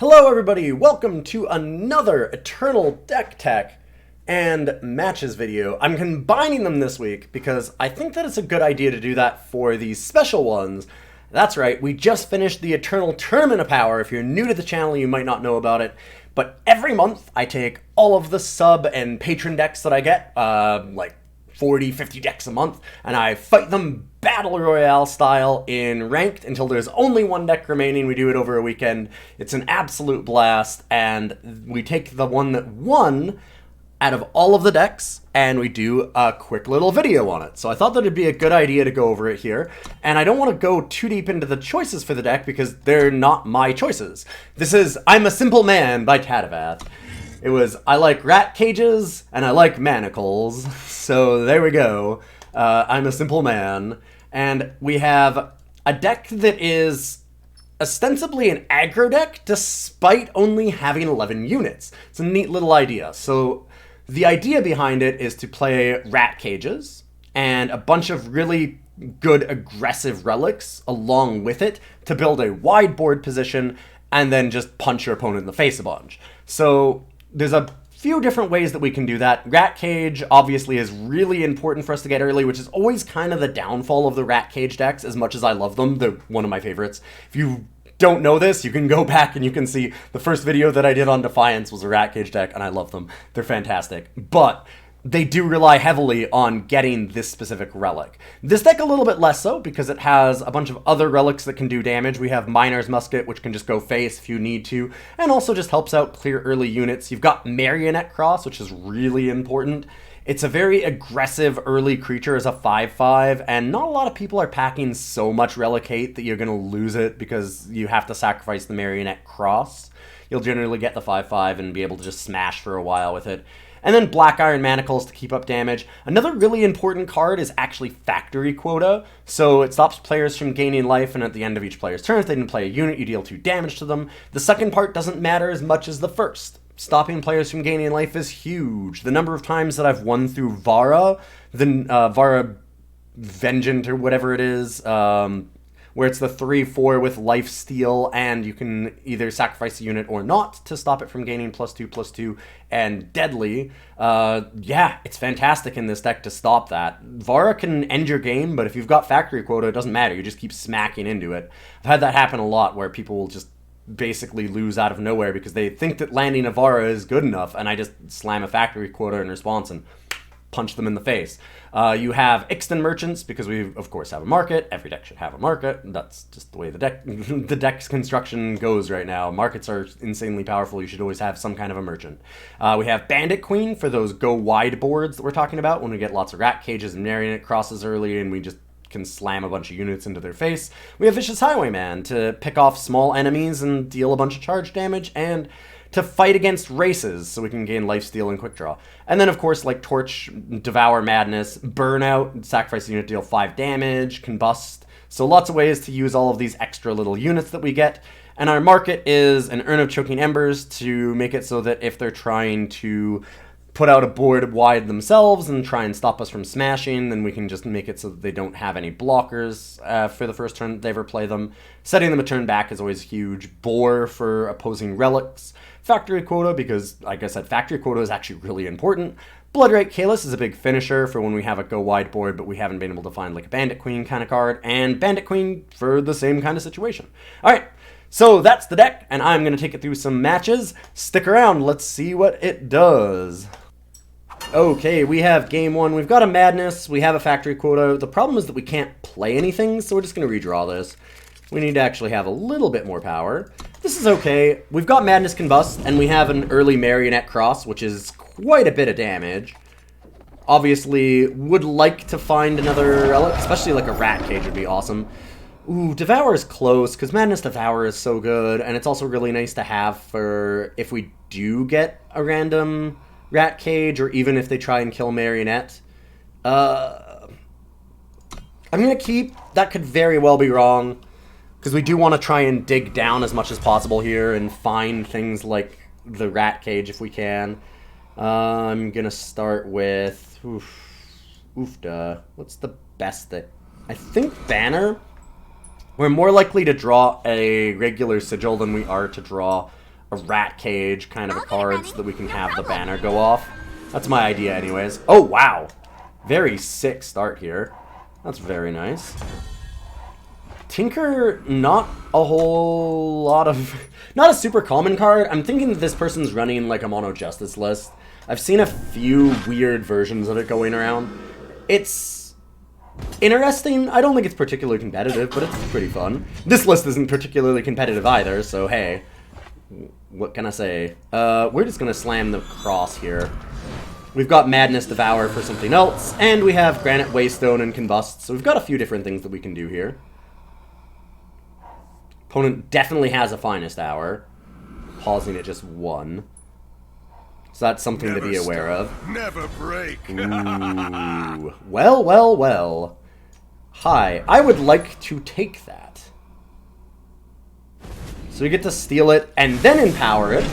Hello everybody, welcome to another Eternal Deck Tech and Matches video. I'm combining them this week because I think that it's a good idea to do that for these special ones. That's right, we just finished the Eternal Tournament of Power. If you're new to the channel, you might not know about it. But every month, I take all of the sub and patron decks that I get, like 40, 50 decks a month, and I fight them Battle Royale style in Ranked until there's only one deck remaining. We do it over a weekend. It's an absolute blast, and we take the one that won out of all of the decks, and we do a quick little video on it. So I thought that it'd be a good idea to go over it here, and I don't want to go too deep into the choices for the deck because they're not my choices. This is I'm a Simple Man by Tadavath. It was, I like rat cages, and I like manacles, so there we go. I'm a simple man. And we have a deck that is ostensibly an aggro deck, despite only having 11 units. It's a neat little idea. So the idea behind it is to play rat cages, and a bunch of really good aggressive relics along with it to build a wide board position, and then just punch your opponent in the face a bunch. So there's a few different ways that we can do that. Rat Cage obviously is really important for us to get early, which is always kind of the downfall of the Rat Cage decks. As much as I love them, they're one of my favorites. If you don't know this, you can go back and you can see the first video that I did on Defiance was a Rat Cage deck, and I love them. They're fantastic. But they do rely heavily on getting this specific relic. This deck a little bit less so, because it has a bunch of other relics that can do damage. We have Miner's Musket, which can just go face if you need to, and also just helps out clear early units. You've got Marionette Cross, which is really important. It's a very aggressive early creature as a 5/5, and not a lot of people are packing so much Relic Hate that you're going to lose it because you have to sacrifice the Marionette Cross. You'll generally get the 5/5 and be able to just smash for a while with it. And then Black Iron Manacles to keep up damage. Another really important card is actually Factory Quota, so it stops players from gaining life, and at the end of each player's turn, if they didn't play a unit, you deal 2 damage to them. The second part doesn't matter as much as the first. Stopping players from gaining life is huge. The number of times that I've won through Vara, Vara Vengeant or whatever it is, where it's the 3/4 with life steal, and you can either sacrifice a unit or not to stop it from gaining +2/+2 and deadly. Yeah, it's fantastic in this deck to stop that. Vara can end your game, but if you've got Factory Quota, it doesn't matter. You just keep smacking into it. I've had that happen a lot where people will just basically lose out of nowhere because they think that landing a Vara is good enough, and I just slam a Factory Quota in response and punch them in the face. You have Ixtan Merchants, because we, of course, have a market. Every deck should have a market. That's just the way the deck's construction goes right now. Markets are insanely powerful. You should always have some kind of a merchant. We have Bandit Queen for those go-wide boards that we're talking about when we get lots of Rat Cages and Marionette Crosses early, and we just can slam a bunch of units into their face. We have Vicious Highwayman to pick off small enemies and deal a bunch of charge damage, and to fight against races, so we can gain lifesteal and quick draw. And then, of course, like Torch, Devour Madness, Burnout, sacrifice a unit, deal 5 damage, Combust. So lots of ways to use all of these extra little units that we get. And our market is an Urn of Choking Embers to make it so that if they're trying to put out a board wide themselves and try and stop us from smashing, then we can just make it so that they don't have any blockers for the first turn that they ever play them. Setting them a turn back is always huge. Bore for opposing relics. Factory Quota, because, like I said, Factory Quota is actually really important. Bloodrite Kalis is a big finisher for when we have a go-wide board, but we haven't been able to find like a Bandit Queen kind of card. And Bandit Queen for the same kind of situation. Alright, so that's the deck, and I'm going to take it through some matches. Stick around, let's see what it does. Okay, we have game 1. We've got a Madness, we have a Factory Quota. The problem is that we can't play anything, so we're just going to redraw this. We need to actually have a little bit more power. This is okay. We've got Madness Combust, and we have an early Marionette Cross, which is quite a bit of damage. Obviously, would like to find another relic, especially like a Rat Cage would be awesome. Ooh, Devour is close, because Madness Devour is so good, and it's also really nice to have for if we do get a random Rat Cage, or even if they try and kill Marionette. I'm going to keep. That could very well be wrong, because we do want to try and dig down as much as possible here and find things like the Rat Cage if we can. I'm going to start with... Oofda. What's the best that... I think Banner. We're more likely to draw a regular Sigil than we are to draw a rat cage kind of a card so that we can have the banner go off. That's my idea anyways. Oh, wow. Very sick start here. That's very nice. Tinker, not a whole lot of... Not a super common card. I'm thinking that this person's running like a Mono Justice list. I've seen a few weird versions of it going around. It's interesting. I don't think it's particularly competitive, but it's pretty fun. This list isn't particularly competitive either, so hey. What can I say? We're just gonna slam the cross here. We've got Madness Devour for something else, and we have Granite, Waystone, and Combust, so we've got a few different things that we can do here. Opponent definitely has a Finest Hour, pausing at just 1. So that's something to be aware of. Never break. Ooh. Well, well, well. Hi, I would like to take that. So we get to steal it and then empower it.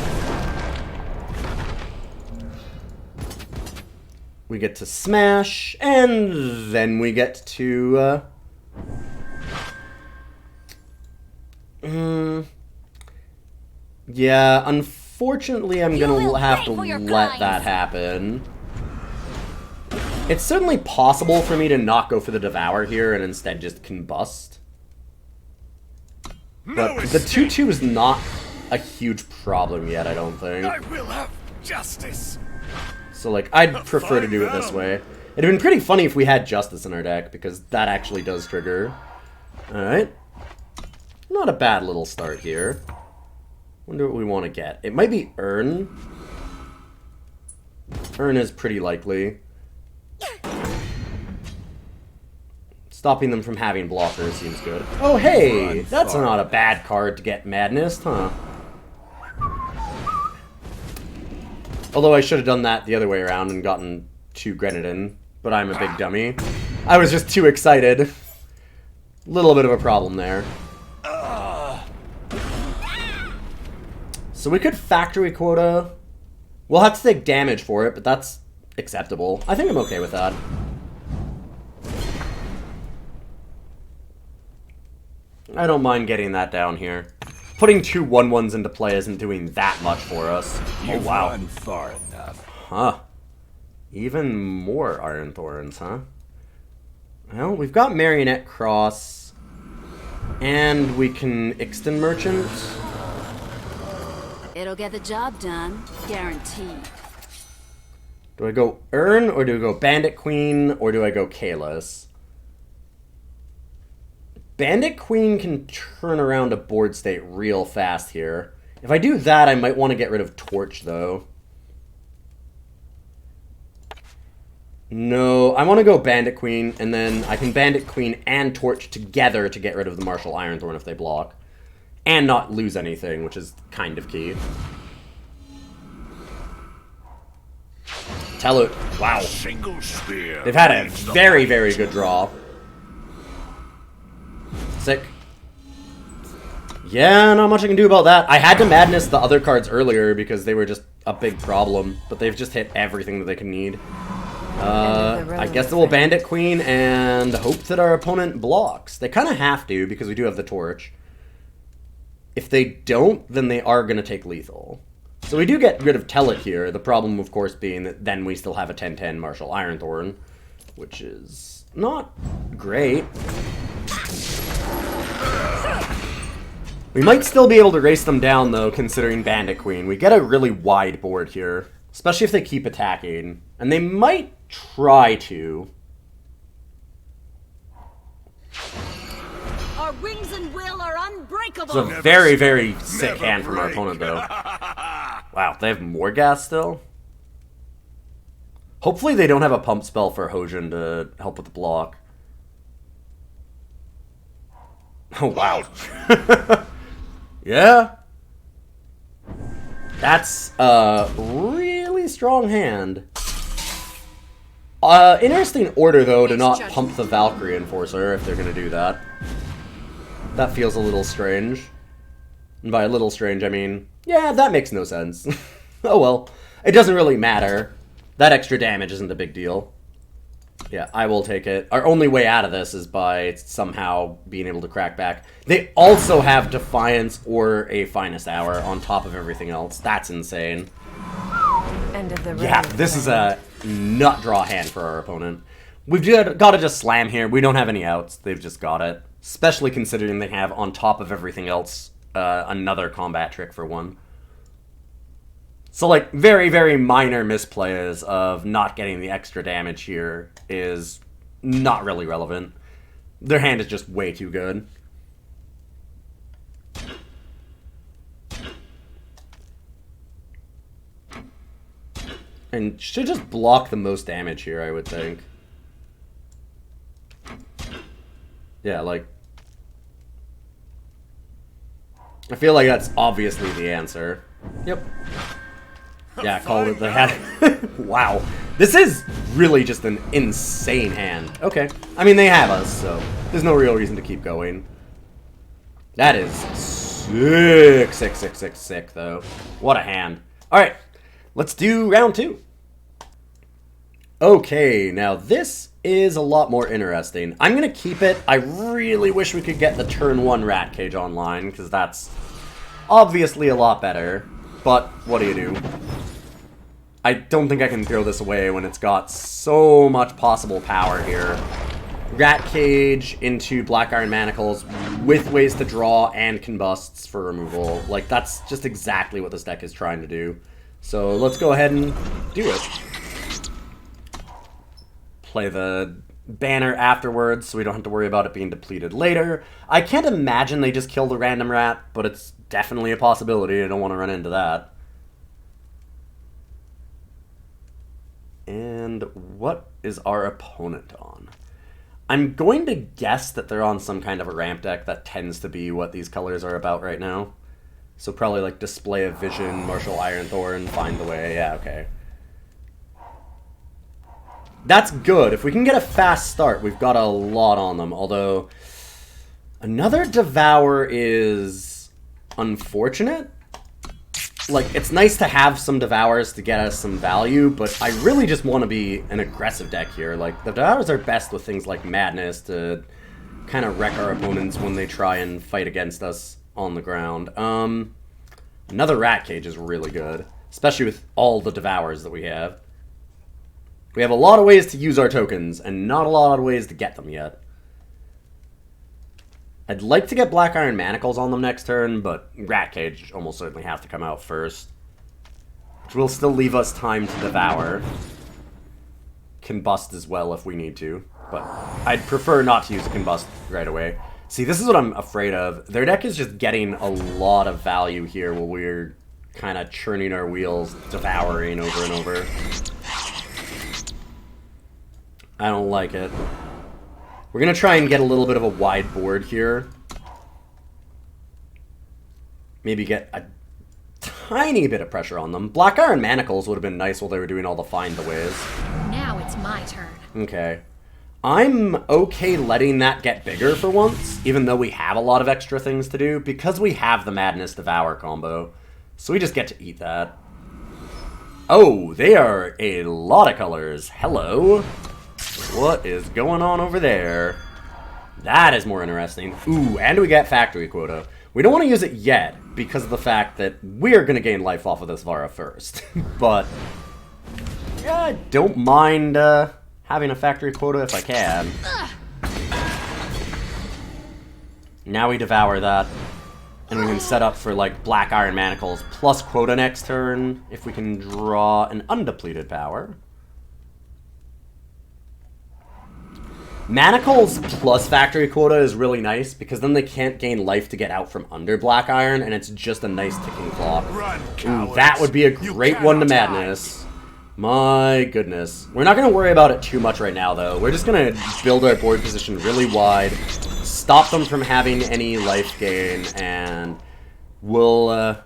We get to smash, and then we get to, yeah, unfortunately I'm gonna have to let that happen. It's certainly possible for me to not go for the Devour here and instead just Combust. But the 2-2 is not a huge problem yet, I don't think. I will have justice. So, like, I'd prefer to do it this way. It'd have been pretty funny if we had Justice in our deck, because that actually does trigger. Alright. Not a bad little start here. Wonder what we want to get. It might be Urn. Urn is pretty likely. Stopping them from having blockers seems good. Oh, hey! That's not a bad card to get Madness, huh? Although I should have done that the other way around and gotten 2 Granite in, but I'm a big dummy. I was just too excited. Little bit of a problem there. So we could Factory Quota. We'll have to take damage for it, but that's acceptable. I think I'm okay with that. I don't mind getting that down here. Putting 2 1/1s into play isn't doing that much for us. Oh, wow. Run far enough. Huh. Even more Iron Thorns, huh? Well, we've got Marionette Cross. And we can Ixton Merchant. It'll get the job done, guaranteed. Do I go Urn, or do I go Bandit Queen, or do I go Kalis? Bandit Queen can turn around a board state real fast here. If I do that, I might want to get rid of Torch, though. No, I want to go Bandit Queen, and then I can Bandit Queen and Torch together to get rid of the Martial Ironthorn if they block. And not lose anything, which is kind of key. Tell it. Wow. Single spear. They've had a very, very good draw. Sick. Yeah, not much I can do about that. I had to Madness the other cards earlier because they were just a big problem, but they've just hit everything that they can need. I guess we'll Bandit Queen and hope that our opponent blocks. They kind of have to because we do have the Torch. If they don't, then they are going to take lethal. So we do get rid of Tell It here, the problem of course being that then we still have a 10-10 Martial Ironthorn, which is not great. We might still be able to race them down, though, considering Bandit Queen. We get a really wide board here, especially if they keep attacking. And they might try to. Our wings and will are unbreakable. It's a very, very sick hand from our opponent, though. Wow, they have more gas still? Hopefully they don't have a pump spell for Hojin to help with the block. Oh, wow. Yeah. That's a really strong hand. Interesting order, though, to not pump the Valkyrie Enforcer if they're going to do that. That feels a little strange. And by a little strange, I mean, yeah, that makes no sense. Oh well. It doesn't really matter. That extra damage isn't a big deal. Yeah, I will take it. Our only way out of this is by somehow being able to crack back. They also have Defiance or a Finest Hour on top of everything else. That's insane. End of the Yeah, this is a nut draw hand for our opponent. We've got to just slam here. We don't have any outs. They've just got it. Especially considering they have, on top of everything else, another combat trick for one. So, like, very, very minor misplays of not getting the extra damage here is not really relevant. Their hand is just way too good. And should just block the most damage here, I would think. Yeah, like... I feel like that's obviously the answer. Yep. Yeah, called it the hand. Wow. This is really just an insane hand. Okay. I mean, they have us, so there's no real reason to keep going. That is sick, though. What a hand. Alright, let's do round 2. Okay, now this is a lot more interesting. I'm going to keep it. I really wish we could get the turn 1 Rat Cage online, because that's obviously a lot better. But what do you do? I don't think I can throw this away when it's got so much possible power here. Rat Cage into Black Iron Manacles with ways to draw and Combusts for removal. Like, that's just exactly what this deck is trying to do. So let's go ahead and do it. Play the banner afterwards so we don't have to worry about it being depleted later. I can't imagine they just killed a random rat, but it's definitely a possibility. I don't want to run into that. And what is our opponent on? I'm going to guess that they're on some kind of a ramp deck. That tends to be what these colors are about right now. So probably like Display of Vision, Martial Ironthorn, Find the Way. Yeah, okay. That's good. If we can get a fast start, we've got a lot on them. Although, another Devour is unfortunate. Like, it's nice to have some Devours to get us some value, but I really just want to be an aggressive deck here. Like, the Devours are best with things like Madness to kind of wreck our opponents when they try and fight against us on the ground. Another Rat Cage is really good, especially with all the Devours that we have. We have a lot of ways to use our tokens, and not a lot of ways to get them yet. I'd like to get Black Iron Manacles on them next turn, but Rat Cage almost certainly have to come out first. Which will still leave us time to Devour. Combust as well if we need to, but I'd prefer not to use a Combust right away. See, this is what I'm afraid of. Their deck is just getting a lot of value here while we're kind of churning our wheels, devouring over and over. I don't like it. We're going to try and get a little bit of a wide board here. Maybe get a tiny bit of pressure on them. Black Iron Manacles would have been nice while they were doing all the Find the Ways. Now it's my turn. Okay. I'm okay letting that get bigger for once, even though we have a lot of extra things to do, because we have the Madness Devour combo. So we just get to eat that. Oh, they are a lot of colors. Hello. What is going on over there? That is more interesting. Ooh, and we get Factory Quota. We don't want to use it yet because of the fact that we're going to gain life off of this Vara first. But, yeah, I don't mind having a Factory Quota if I can. Now we Devour that. And we can set up for, like, Black Iron Manacles plus Quota next turn if we can draw an undepleted power. Manacles plus Factory Quota is really nice, because then they can't gain life to get out from under Black Iron, and it's just a nice ticking clock. Ooh, that would be a great one to Madness. My goodness. We're not going to worry about it too much right now, though. We're just going to build our board position really wide, stop them from having any life gain, and we'll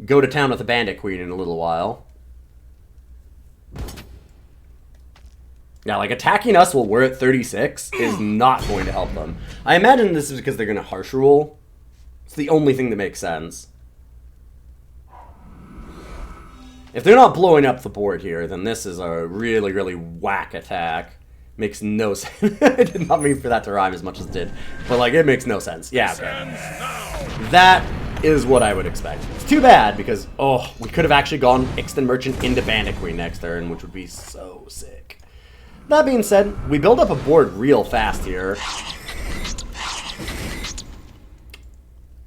go to town with the Bandit Queen in a little while. Yeah, like, attacking us while we're at 36 is not going to help them. I imagine this is because they're going to Harsh Rule. It's the only thing that makes sense. If they're not blowing up the board here, then this is a really, really whack attack. Makes no sense. I did not mean for that to rhyme as much as it did. But, like, it makes no sense. Yeah, okay. That is what I would expect. It's too bad, because, oh, we could have actually gone Ixtan Merchant into Bandit Queen next turn, which would be so sick. That being said, we build up a board real fast here.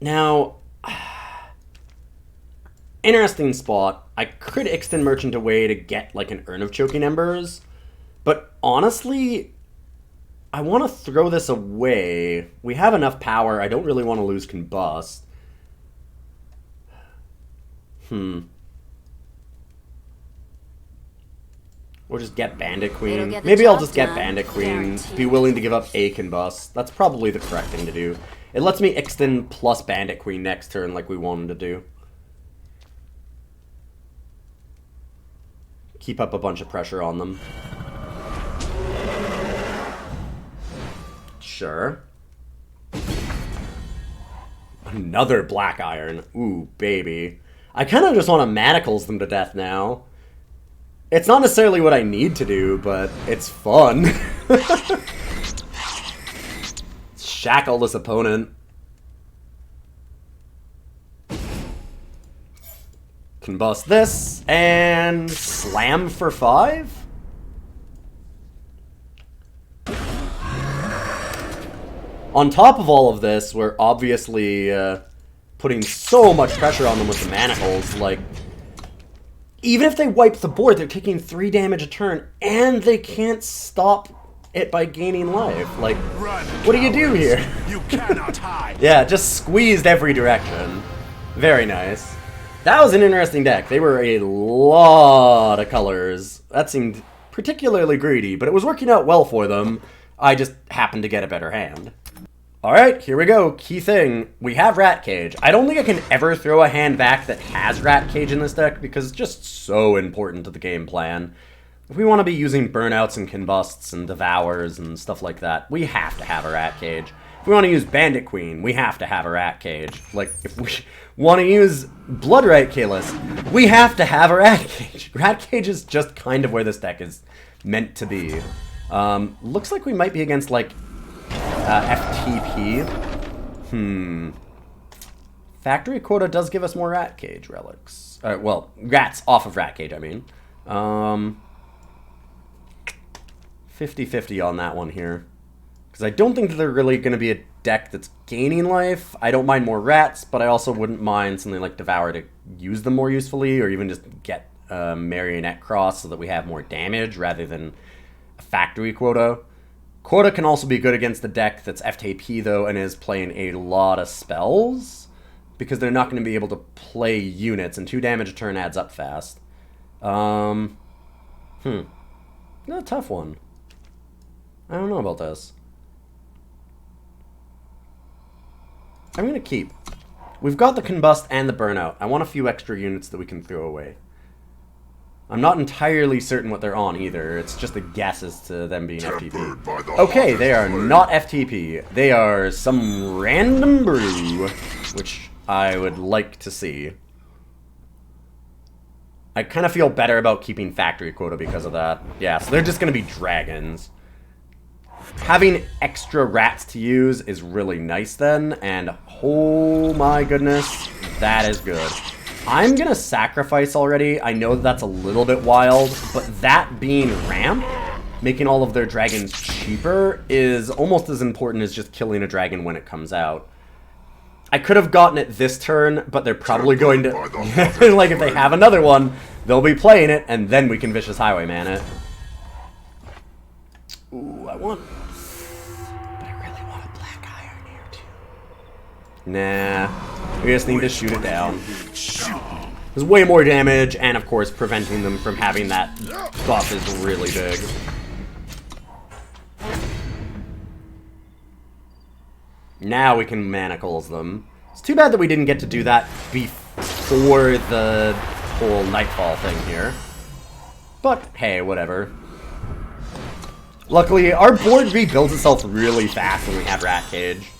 Now, interesting spot. I could Ixtan Merchant away to get, like, an Urn of Choking Embers. But honestly, I want to throw this away. We have enough power. I don't really want to lose Combust. Or just get Bandit Queen. Maybe I'll just get Bandit Queen. Be willing to give up a Combust. That's probably the correct thing to do. It lets me Ixtan plus Bandit Queen next turn like we wanted to do. Keep up a bunch of pressure on them. Sure. Another Black Iron. Ooh, baby. I kind of just want to Manacles them to death now. It's not necessarily what I need to do, but it's fun. Shackle this opponent. Combust this, and slam for 5? On top of all of this, we're obviously putting so much pressure on them with the Manacles. Like, even if they wipe the board, they're taking 3 damage a turn, and they can't stop it by gaining life. Like, what do you do here? You cannot hide. Yeah, just squeezed every direction. Very nice. That was an interesting deck. They were a lot of colors. That seemed particularly greedy, but it was working out well for them. I just happened to get a better hand. Alright, here we go. Key thing. We have Rat Cage. I don't think I can ever throw a hand back that has Rat Cage in this deck because it's just so important to the game plan. If we want to be using Burnouts and Combusts and Devours and stuff like that, we have to have a Rat Cage. If we want to use Bandit Queen, we have to have a Rat Cage. Like, if we want to use Bloodrite Kalis, we have to have a Rat Cage. Rat Cage is just kind of where this deck is meant to be. Looks like we might be against, like, FTP. Factory Quota does give us more Rat Cage relics. Well, rats off of Rat Cage, I mean. 50-50 on that one here. Because I don't think that they're really going to be a deck that's gaining life. I don't mind more rats, but I also wouldn't mind something like Devour to use them more usefully, or even just get Marionette Cross so that we have more damage rather than a Factory Quota. Quota can also be good against the deck that's FTP, though, and is playing a lot of spells, because they're not going to be able to play units, and 2 damage a turn adds up fast. Not a tough one. I don't know about this. I'm going to keep. We've got the Combust and the Burnout. I want a few extra units that we can throw away. I'm not entirely certain what they're on either. It's just a guess as to them being FTP. Okay, they are not FTP. They are some random brew, which I would like to see. I kind of feel better about keeping Factory Quota because of that. Yeah, so they're just going to be dragons. Having extra rats to use is really nice then, and oh my goodness, that is good. I'm going to sacrifice already. I know that's a little bit wild, but that being ramp, making all of their dragons cheaper, is almost as important as just killing a dragon when it comes out. I could have gotten it this turn, but they're probably going to... like, if they have another one, they'll be playing it, and then we can Vicious Highwayman it. Ooh, I want... But I really want a Black Iron here, too. Nah. We just need to shoot it down. There's way more damage, and of course, preventing them from having that buff is really big. Now we can Manacles them. It's too bad that we didn't get to do that before the whole Nightfall thing here. But, hey, whatever. Luckily, our board rebuilds itself really fast when we have Rat Cage.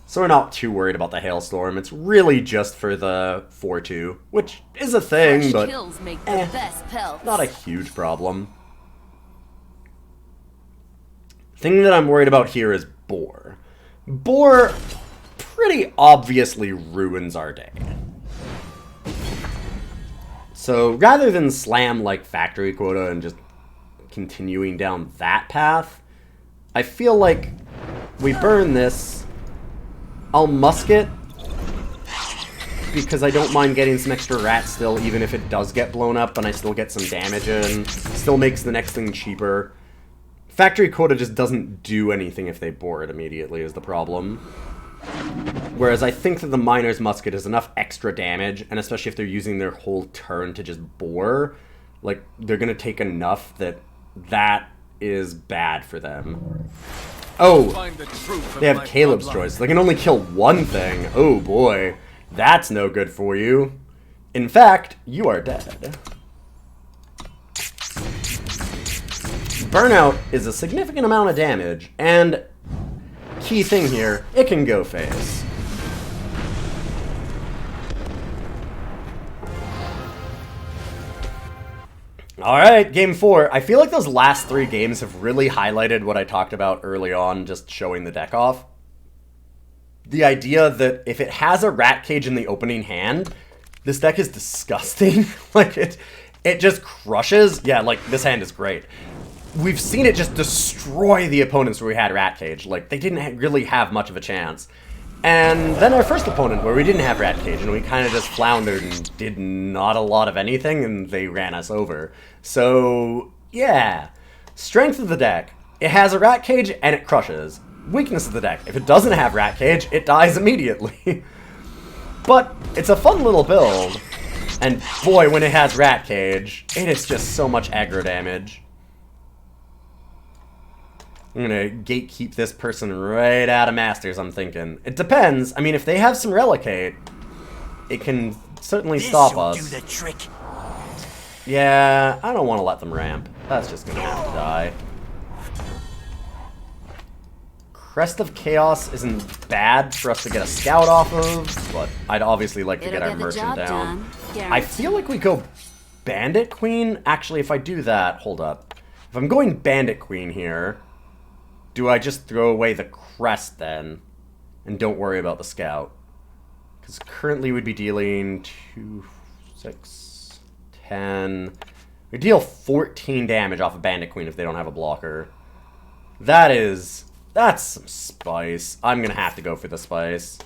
So we're not too worried about the Hailstorm. It's really just for the 4-2, which is a thing, but kills make the best pelts. not a huge problem. Thing that I'm worried about here is Boar. Boar pretty obviously ruins our day. So rather than slam like Factory Quota and just continuing down that path, I feel like we burn this. I'll Musket, because I don't mind getting some extra rats still, even if it does get blown up and I still get some damage in. Still makes the next thing cheaper. Factory Quota just doesn't do anything if they bore it immediately is the problem. Whereas I think that the Miner's Musket is enough extra damage, and especially if they're using their whole turn to just bore, like, they're going to take enough that that is bad for them. Oh, they have Caleb's Choice. They can only kill one thing. Oh boy, that's no good for you. In fact, you are dead. Burnout is a significant amount of damage, and key thing here, it can go phase. Alright, game 4. I feel like those last 3 games have really highlighted what I talked about early on, just showing the deck off. The idea that if it has a rat cage in the opening hand, this deck is disgusting. Like, it just crushes. Yeah, like, this hand is great. We've seen it just destroy the opponents where we had rat cage. Like, they didn't really have much of a chance. And then our first opponent, where we didn't have rat cage, and we kind of just floundered and did not a lot of anything, and they ran us over. So, yeah. Strength of the deck. It has a rat cage, and it crushes. Weakness of the deck. If it doesn't have rat cage, it dies immediately. But it's a fun little build. And boy, when it has rat cage, it is just so much aggro damage. I'm gonna gatekeep this person right out of Masters, I'm thinking. It depends. I mean, if they have some Relicate, it can certainly stop us. Do the trick. Yeah, I don't want to let them ramp. That's just gonna have to die. Crest of Chaos isn't bad for us to get a scout off of, but I'd obviously like to get our merchant down. I feel like we go Bandit Queen. Actually, if I do that, hold up. If I'm going Bandit Queen here, do I just throw away the Crest then, and don't worry about the Scout? Because currently we'd be dealing 2, 6, 10... We deal 14 damage off of Bandit Queen if they don't have a blocker. That's some spice. I'm gonna have to go for the spice.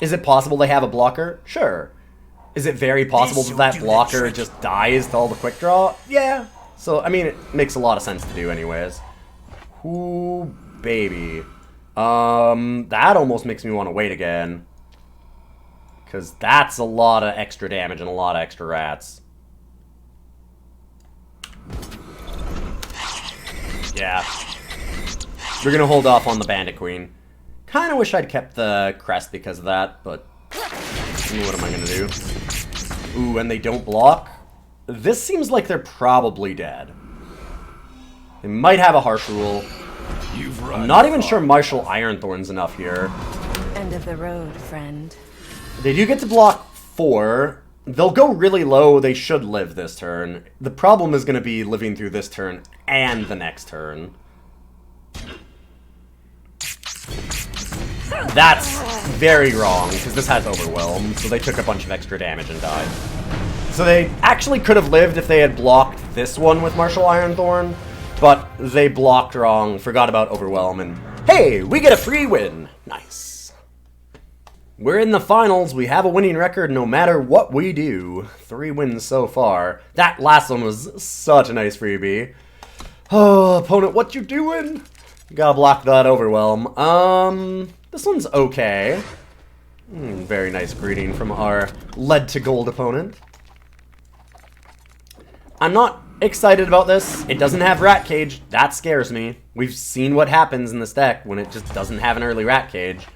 Is it possible they have a blocker? Sure. Is it very possible that that blocker just dies to all the quick draw? Yeah. So, I mean, it makes a lot of sense to do anyways. Ooh, baby. That almost makes me want to wait again. Because that's a lot of extra damage and a lot of extra rats. Yeah. We're going to hold off on the Bandit Queen. Kind of wish I'd kept the Crest because of that, but what am I going to do? Ooh, and they don't block? This seems like they're probably dead. They might have a Harsh Rule. I'm not even sure Martial Ironthorn's enough here. End of the road, friend. They do get to block 4. They'll go really low. They should live this turn. The problem is going to be living through this turn and the next turn. That's very wrong, because this has Overwhelm, so they took a bunch of extra damage and died. So they actually could have lived if they had blocked this one with Martial Ironthorn, but they blocked wrong, forgot about Overwhelm, and hey, we get a free win! Nice. We're in the finals, we have a winning record no matter what we do. 3 wins so far. That last one was such a nice freebie. Oh, opponent, what you doing? Gotta block that Overwhelm. This one's okay. Very nice greeting from our lead to gold opponent. I'm not excited about this. It doesn't have Rat Cage. That scares me. We've seen what happens in this deck when it just doesn't have an early Rat Cage.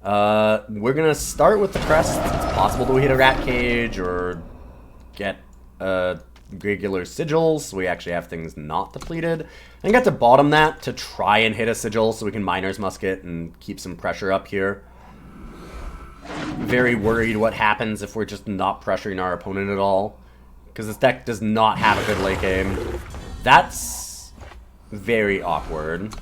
We're gonna start with the Crest. It's possible that we hit a Rat Cage or get regular Sigils, so we actually have things not depleted. I got to bottom that to try and hit a Sigil so we can Miner's Musket and keep some pressure up here. Very worried what happens if we're just not pressuring our opponent at all, because this deck does not have a good late game. That's very awkward.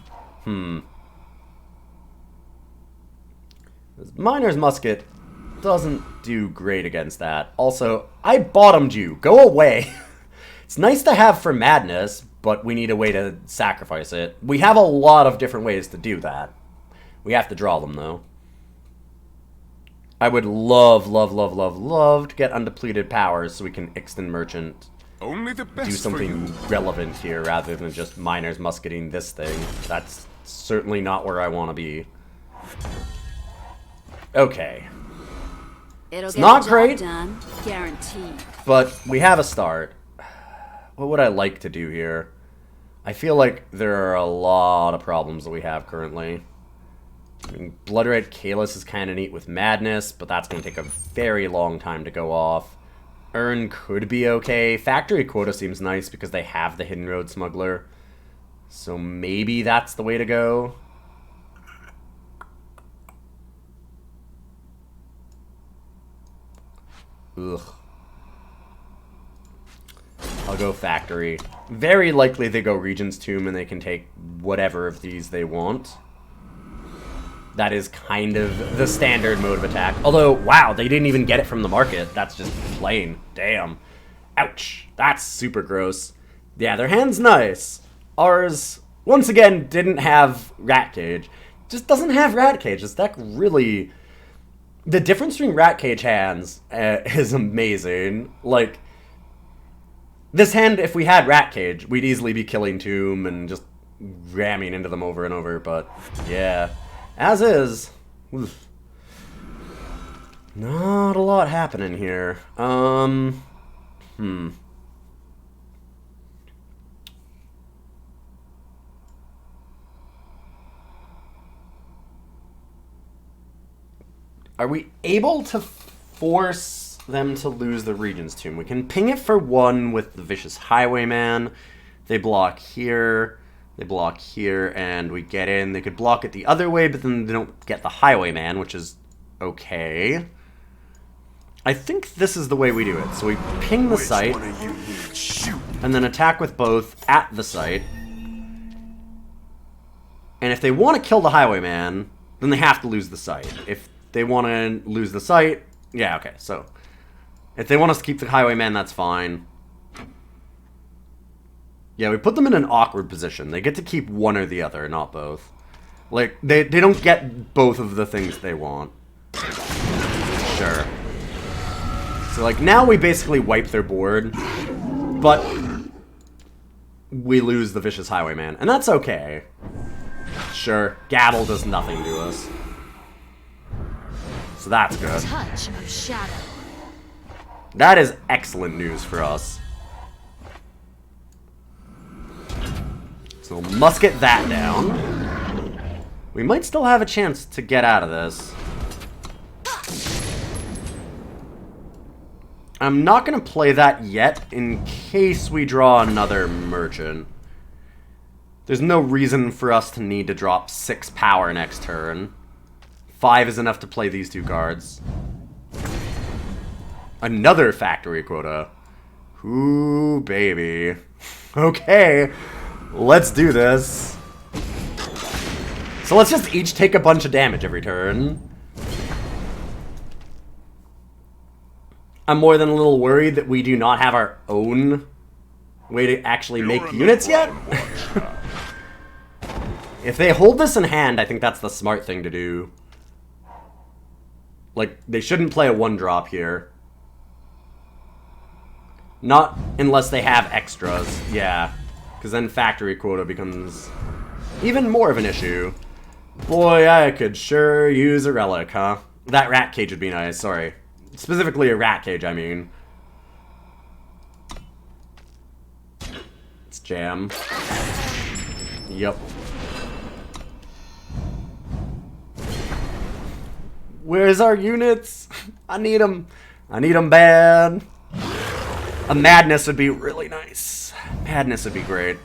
Miner's Musket doesn't do great against that. Also, I bottomed you. Go away. It's nice to have for madness, but we need a way to sacrifice it. We have a lot of different ways to do that. We have to draw them, though. I would love, love, love, love, love to get undepleted powers so we can Ixton Merchant Only the best do something relevant here rather than just Miner's Musketing this thing. That's certainly not where I want to be. Okay. It'll It's not great, done, guaranteed. but we have a start. What would I like to do here? I feel like there are a lot of problems that we have currently. I mean, Bloodrite Kalis is kind of neat with Madness, but that's going to take a very long time to go off. Urn could be okay. Factory Quota seems nice because they have the Hidden Road Smuggler. So maybe that's the way to go. Ugh. I'll go Factory. Very likely they go Regent's Tomb and they can take whatever of these they want. That is kind of the standard mode of attack. Although, wow, they didn't even get it from the market. That's just plain. Damn. Ouch. That's super gross. Yeah, their hand's nice. Ours, once again, didn't have Rat Cage. Just doesn't have Rat Cage. This deck really... The difference between Rat Cage hands is amazing. Like, this hand, if we had Rat Cage, we'd easily be killing Tomb and just ramming into them over and over, but yeah. As is. Oof. Not a lot happening here. Are we able to force them to lose the Regent's Tomb? We can ping it for 1 with the Vicious Highwayman. They block here. They block here, and we get in. They could block it the other way, but then they don't get the Highwayman, which is okay. I think this is the way we do it. So we ping the site, and then attack with both at the site. And if they want to kill the Highwayman, then they have to lose the site. If they want to lose the site, yeah, okay. So if they want us to keep the Highwayman, that's fine. Yeah, we put them in an awkward position. They get to keep one or the other, not both. Like, they don't get both of the things they want. Sure. So, like, now we basically wipe their board, but we lose the Vicious Highwayman, and that's okay. Sure, Gabble does nothing to us. So that's good. Touch of shadow. That is excellent news for us. So we'll musket that down. We might still have a chance to get out of this. I'm not going to play that yet in case we draw another merchant. There's no reason for us to need to drop 6 power next turn. 5 is enough to play these 2 cards. Another Factory Quota. Ooh, baby. Okay. Let's do this. So let's just each take a bunch of damage every turn. I'm more than a little worried that we do not have our own way to actually make units yet. If they hold this in hand, I think that's the smart thing to do. Like, they shouldn't play a 1-drop here. Not unless they have extras, yeah. Because then Factory Quota becomes even more of an issue. Boy, I could sure use a relic, huh? That Rat Cage would be nice, sorry. Specifically a Rat Cage, I mean. Let's jam. Yep. Where's our units? I need them. I need them bad. A Madness would be really nice. Madness would be great.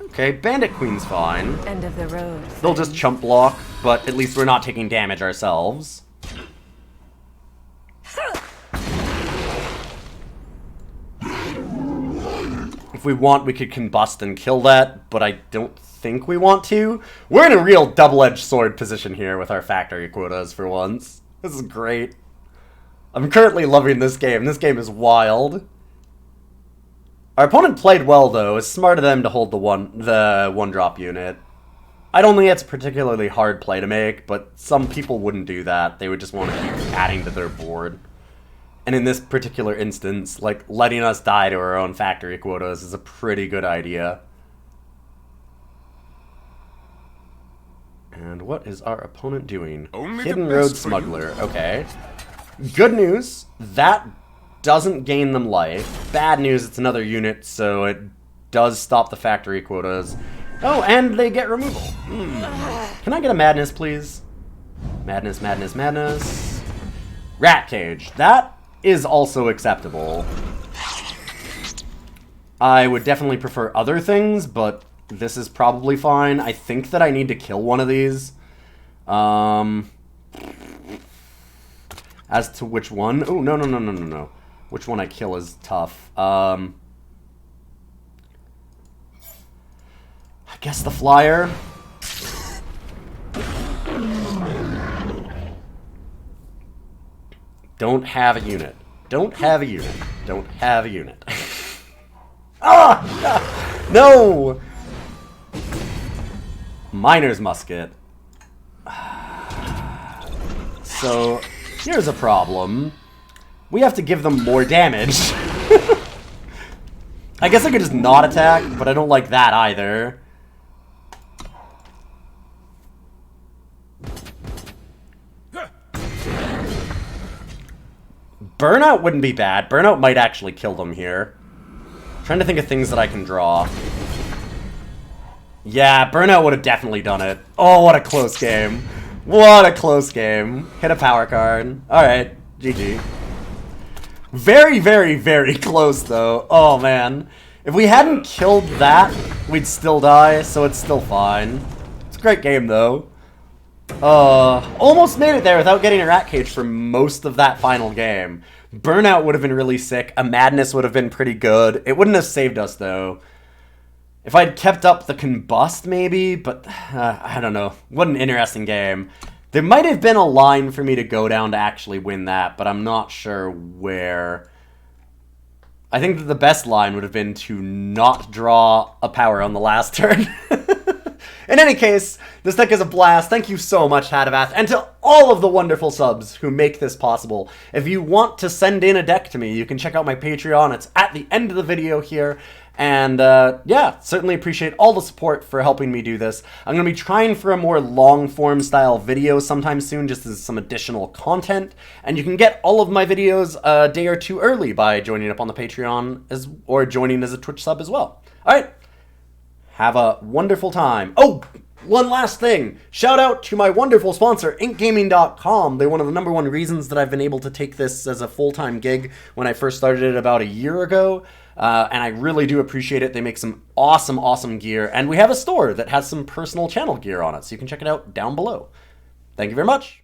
Okay, Bandit Queen's fine. End of the road. They'll just chump block, but at least we're not taking damage ourselves. If we want, we could combust and kill that, but I don't think we want to. We're in a real double-edged sword position here with our factory quotas for once. This is great. I'm currently loving this game. This game is wild. Our opponent played well, though. It's smart of them to hold the one-drop unit. I don't think it's a particularly hard play to make, but some people wouldn't do that. They would just want to keep adding to their board. And in this particular instance, like, letting us die to our own factory quotas is a pretty good idea. And what is our opponent doing? Only Hidden the Road best for Smuggler. Okay. Good news. That doesn't gain them life. Bad news, it's another unit, so it does stop the factory quotas. Oh, and they get removal. Can I get a madness, please? Madness, madness, madness. Rat Cage. That is also acceptable. I would definitely prefer other things, but this is probably fine. I think that I need to kill one of these. As to which one? Oh, no. Which one I kill is tough. I guess the flyer. Don't have a unit. Don't have a unit. Don't have a unit. Ah! No! Miner's Musket. So, here's a problem. We have to give them more damage. I guess I could just not attack, but I don't like that either. Burnout wouldn't be bad. Burnout might actually kill them here. I'm trying to think of things that I can draw. Yeah, Burnout would have definitely done it. Oh, what a close game. What a close game. Hit a power card. Alright, GG. Very, very, very close, though. Oh, man. If we hadn't killed that, we'd still die, so it's still fine. It's a great game, though. Almost made it there without getting a Rat Cage for most of that final game. Burnout would have been really sick. A Madness would have been pretty good. It wouldn't have saved us, though. If I'd kept up the Combust, maybe, but I don't know. What an interesting game. There might have been a line for me to go down to actually win that, but I'm not sure where. I think that the best line would have been to not draw a power on the last turn. In any case, this deck is a blast. Thank you so much, Hadavath, and to all of the wonderful subs who make this possible. If you want to send in a deck to me, you can check out my Patreon. It's at the end of the video here. And, yeah, certainly appreciate all the support for helping me do this. I'm going to be trying for a more long-form style video sometime soon, just as some additional content. And you can get all of my videos a day or two early by joining up on the Patreon, or joining as a Twitch sub as well. Alright, have a wonderful time. Oh, one last thing. Shout out to my wonderful sponsor, inkgaming.com. They're one of the #1 reasons that I've been able to take this as a full-time gig when I first started it about a year ago. And I really do appreciate it. They make some awesome, awesome gear. And we have a store that has some personal channel gear on it, so you can check it out down below. Thank you very much.